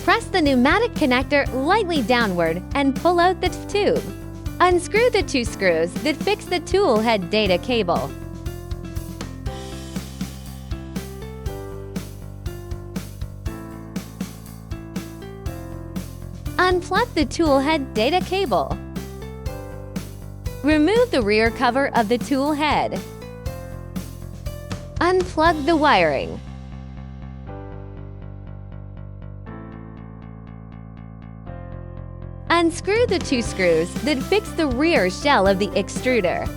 Press the pneumatic connector lightly downward and pull out the tube. Unscrew the 2 screws that fix the tool head data cable. Unplug the tool head data cable. Remove the rear cover of the tool head. Unplug the wiring. Unscrew the 2 screws that fix the rear shell of the extruder.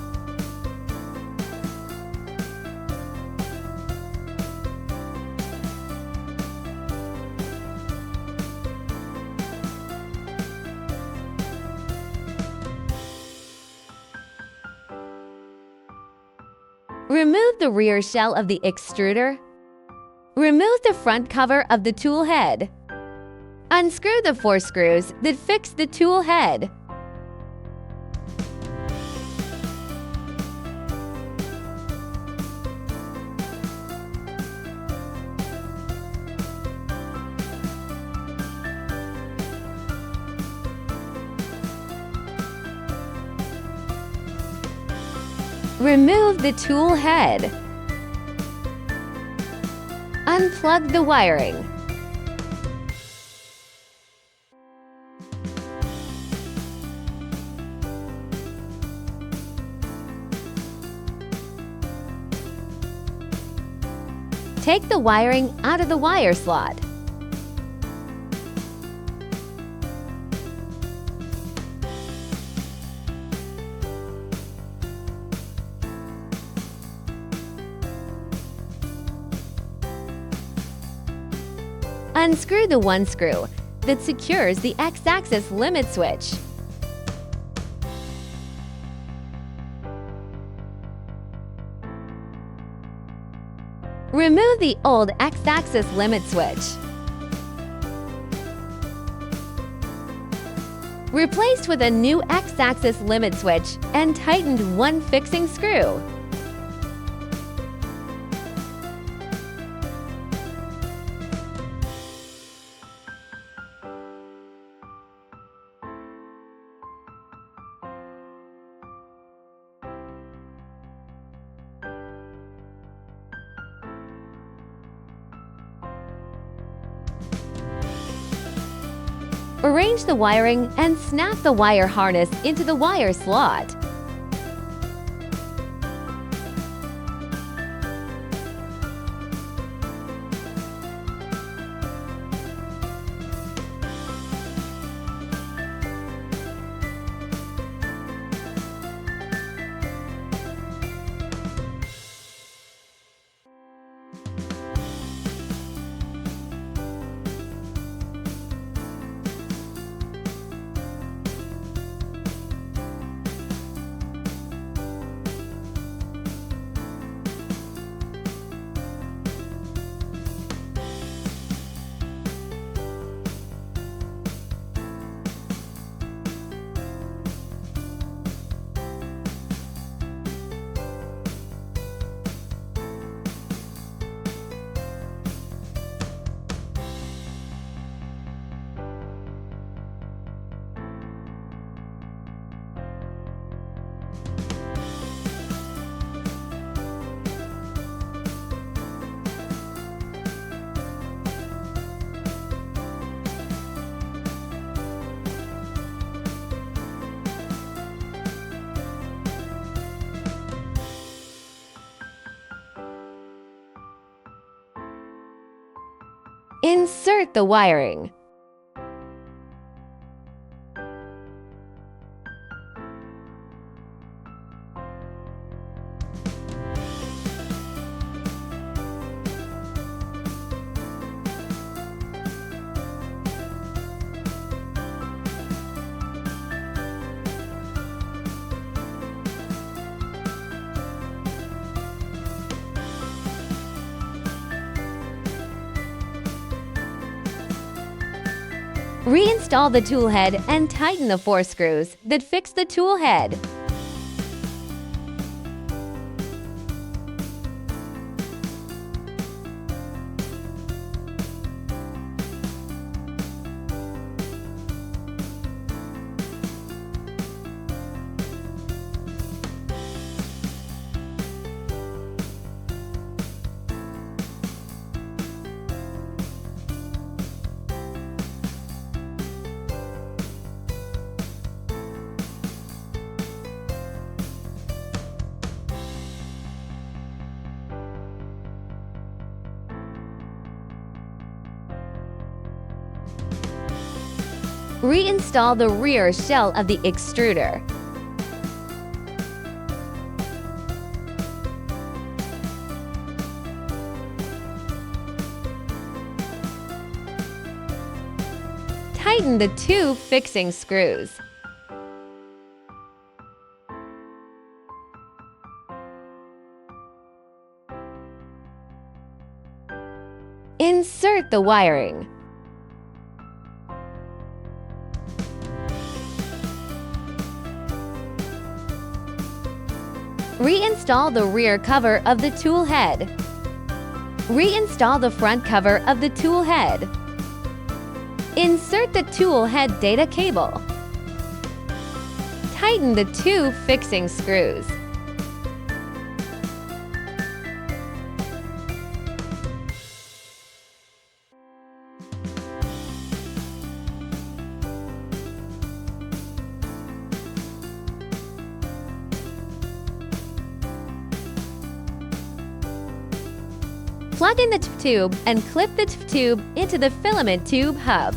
Remove the rear shell of the extruder. Remove the front cover of the tool head. Unscrew the 4 screws that fix the tool head. Remove the tool head. Unplug the wiring. Take the wiring out of the wire slot. Unscrew the 1 screw that secures the X-axis limit switch. Remove the old X-axis limit switch. Replaced with a new X-axis limit switch and tightened 1 fixing screw. Arrange the wiring and snap the wire harness into the wire slot. Insert the wiring. Reinstall the tool head and tighten the 4 screws that fix the tool head. Reinstall the rear shell of the extruder. Tighten the two fixing screws. Insert the wiring. Reinstall the rear cover of the tool head. Reinstall the front cover of the tool head. Insert the tool head data cable. Tighten the two fixing screws. Plug in the tube and clip the tube into the filament tube hub.